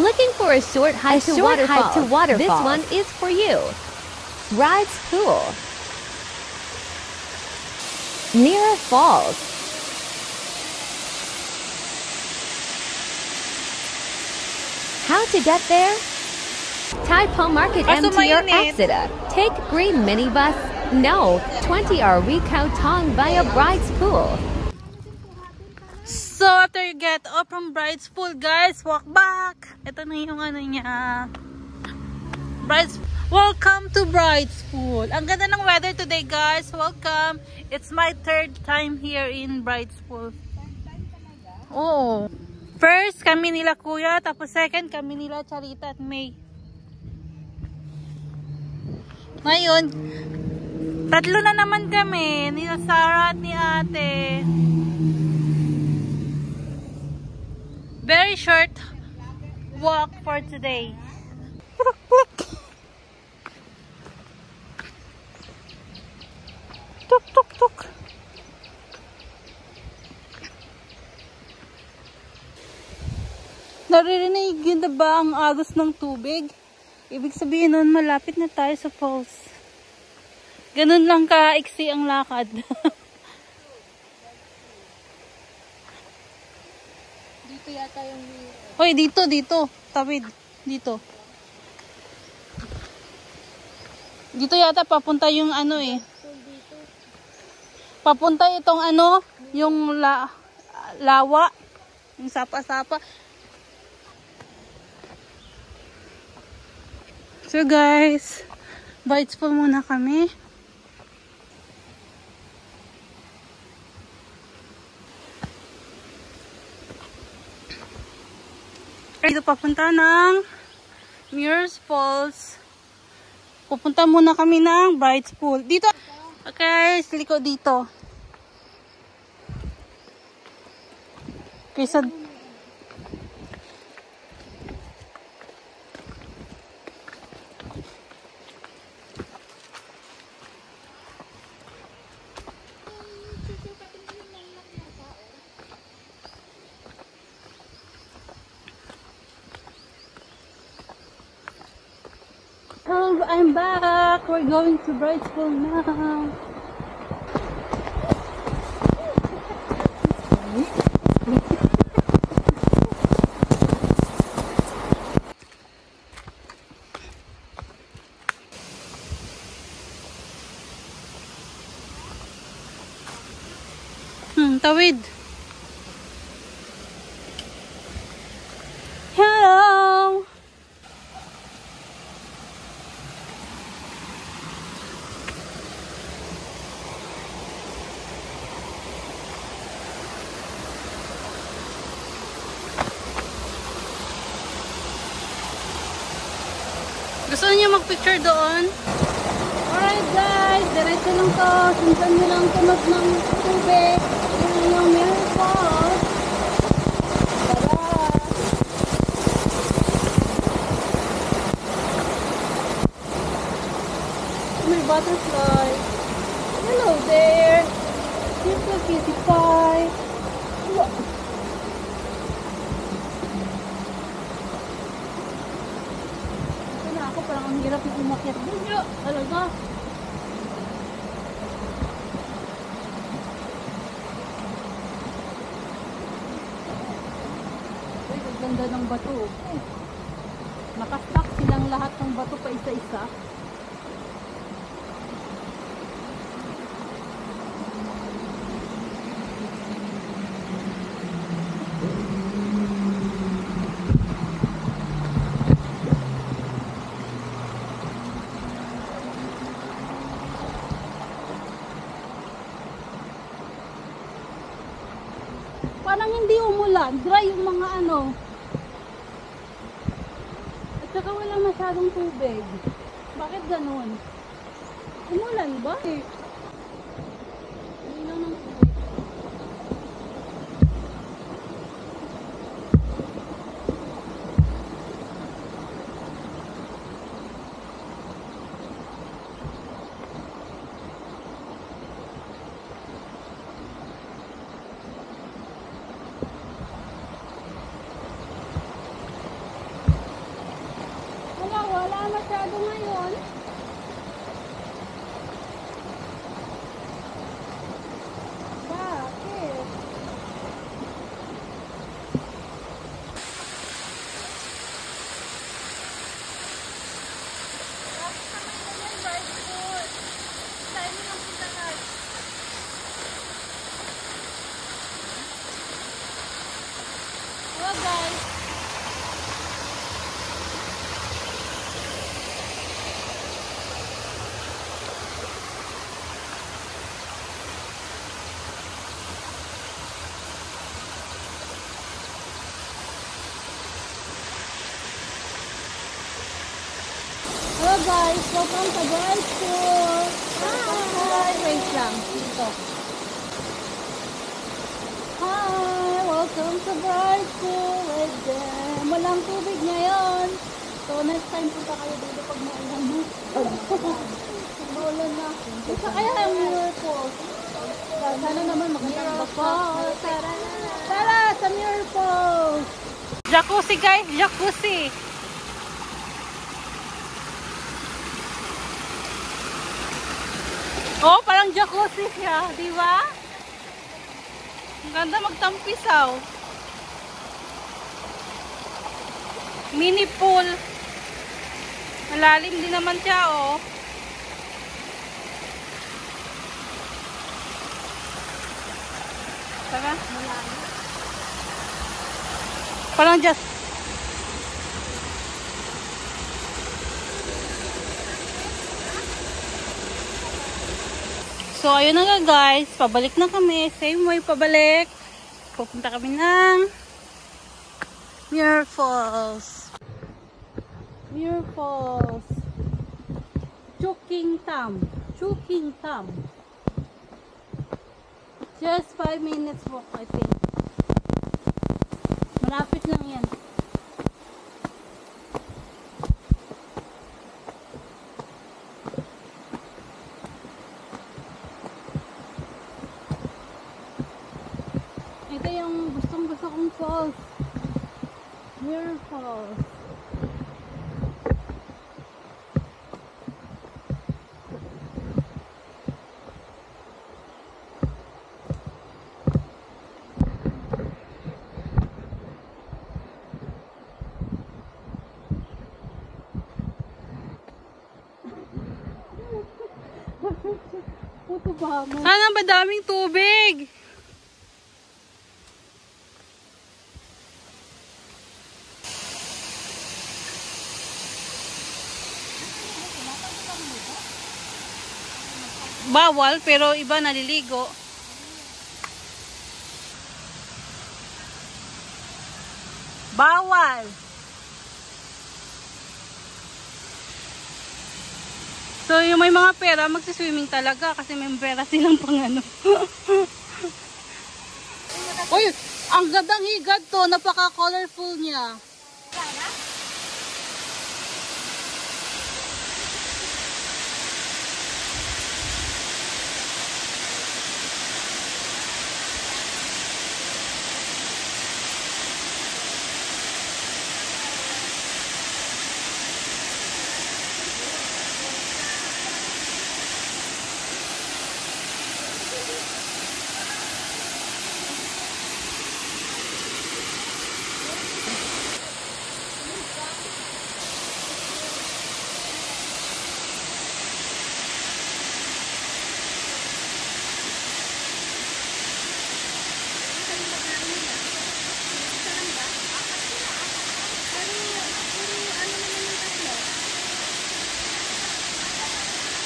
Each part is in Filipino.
Looking for a short hike to waterfalls? This one is for you. Rides Pool. Mira Falls. How to get there? Taipo Market MTR Exeter. Take green minibus. No, 20 Ricoh Tong via Bride's Pool. So after you get off from Bride's Pool, guys, walk back. Ito na yung ano niya. Welcome to Bride's Pool. Ang ganda ng weather today, guys. Welcome. It's my third time here in Bride's Pool. Oo. First, kami nila Kuya. Tapos second, kami nila Charita at May. Ngayon, tatlo na naman kami. Nila Sarah at ni Ate. Very short walk for today. Tuk tuk tuk. Naririnig yun na ba ang agos ng tubig? Ibig sabihin nun, malapit na tayo sa falls. Ganun lang kaiksi ang lakad. Dito yata yung... Hoy, dito. Tawid. Dito. Dito yata papunta yung ano eh. Papunta itong ano, yung lawa. Yung sapa-sapa. So guys, Bride's Pool muna kami. Dito papunta ng Mira's Falls. Pupunta muna kami ng Bride's Pool. Dito. Okay, siliko dito. Kaysa I'm back. We're going to Bride's Pool now. Tawid. Hello. Gusto niyo mag-picture doon? Alright guys, diretso lang to. Sundan nyo lang tunog ng tubig. Yan yung Mira's Falls. Tara! May butterfly. Hello there. Here's a cutie pie. Parang ang hirap na umakyat doon. Talaga. Uy, ang ganda ng bato. Nakastack silang lahat ng bato pa isa-isa. Parang hindi umulan, dry yung mga ano. At saka wala masyadong tubig. Bakit ganun? Umulan ba? Hindi lang ng tubig. wala masyado ngayon. Bakit? Hello guys. Hello guys, welcome to Bright School. Hi, wait lang. Dito. Hi, welcome to Bright School with them. Walang tubig ngayon. So next time punta kayo dito pag maulan na. Maulan na. Isa kaya yung mirror falls. Sana naman magandang falls. Tara, sa mirror falls. Jacuzzi guys, jacuzzi. Oh, parang jacuzzi siya, di ba? Ang ganda magtampisaw. Mini pool. Malalim din naman siya, oh. Tara. Parang just so, ayun na nga guys. Pabalik na kami. Same way pabalik. Pupunta kami ng Mirror Falls. Mirror Falls. Chuking Tam. Chuking Tam. Just 5 minutes walk, I think. Malapit lang yan. Ito yung gustong-gusto kong falls. Mirror Falls. Puto ba mo? Sana ba daming tubig? Bawal, pero iba naliligo. Bawal. So, yung may mga pera, magsiswimming talaga kasi may pera silang pang ano. Uy, ang gandang higad to. Napaka-colorful niya.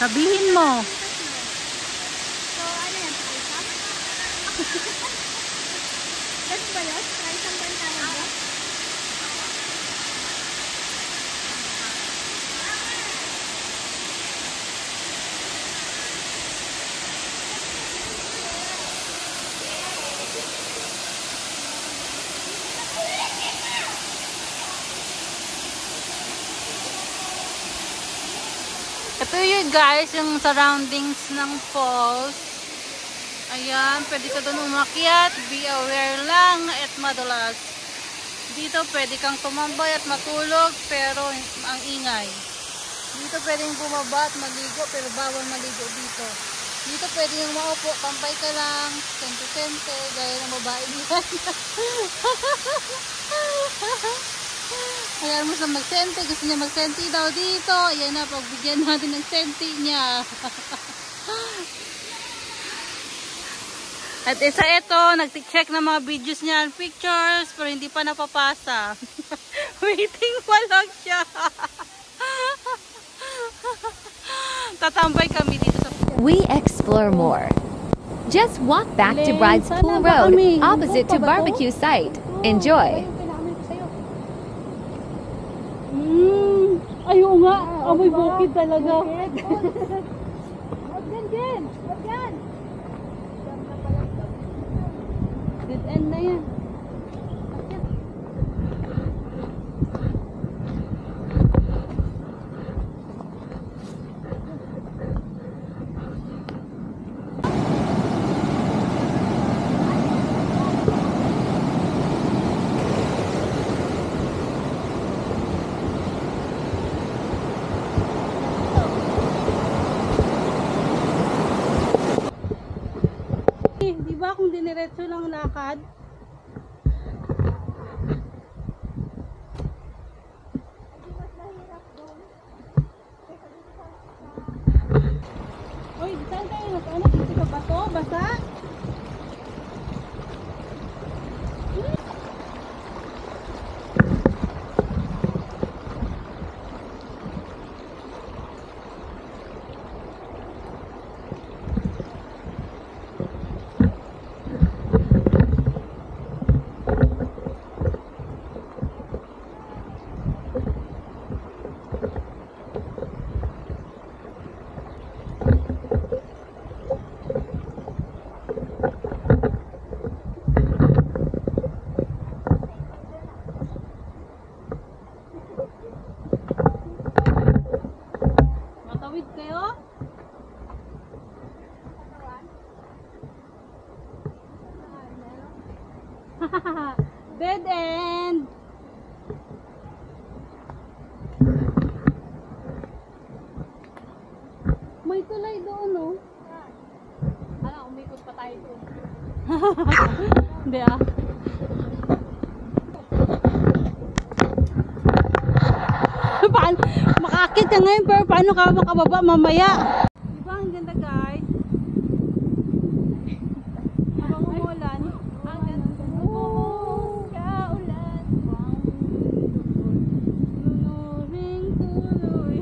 Sabihin mo. So, ano yan? Price up? That's ba yun? Price up ba yung tawag ba? Ito yun guys, yung surroundings ng falls. Ayan, pwede ka doon umakyat. Be aware lang at madulas. Dito pwede kang tumambay at matulog pero ang ingay. Dito pwedeng bumaba at maligo, pero bawal maligo dito. Dito pwede yung maupo, tampay ka lang, sente-sente, gaya ng babae niyan. Ayan mo sa magsente, gusto niya magsente daw dito. Ayan na, pagbigyan natin ng sente niya. At isa ito, nag-check na mga videos niya and pictures, pero hindi pa napapasa. Waiting pa lang siya. Tatambay kami dito sa... We explore more. Just walk back to Bride's Pool Road, opposite to barbecue site. Enjoy. Ayaw nga, amoy bukid talaga. Wag yan, Jen. Wag yan. Dead end na yan. Di ba kung diniretso lang lakad? Uy, saan tayo nag-ano? Dito ka ba to? Basa? Matawid kayo? Dead end! May tulay doon, no? Ano, umikot pa tayo doon. Hindi ah. Paano? Makakit ka ngayon, pero paano ka makababa mamaya? Diba ang ganda, guys? Habang umulan, ang ganda. Kaulan. Luluring tuloy.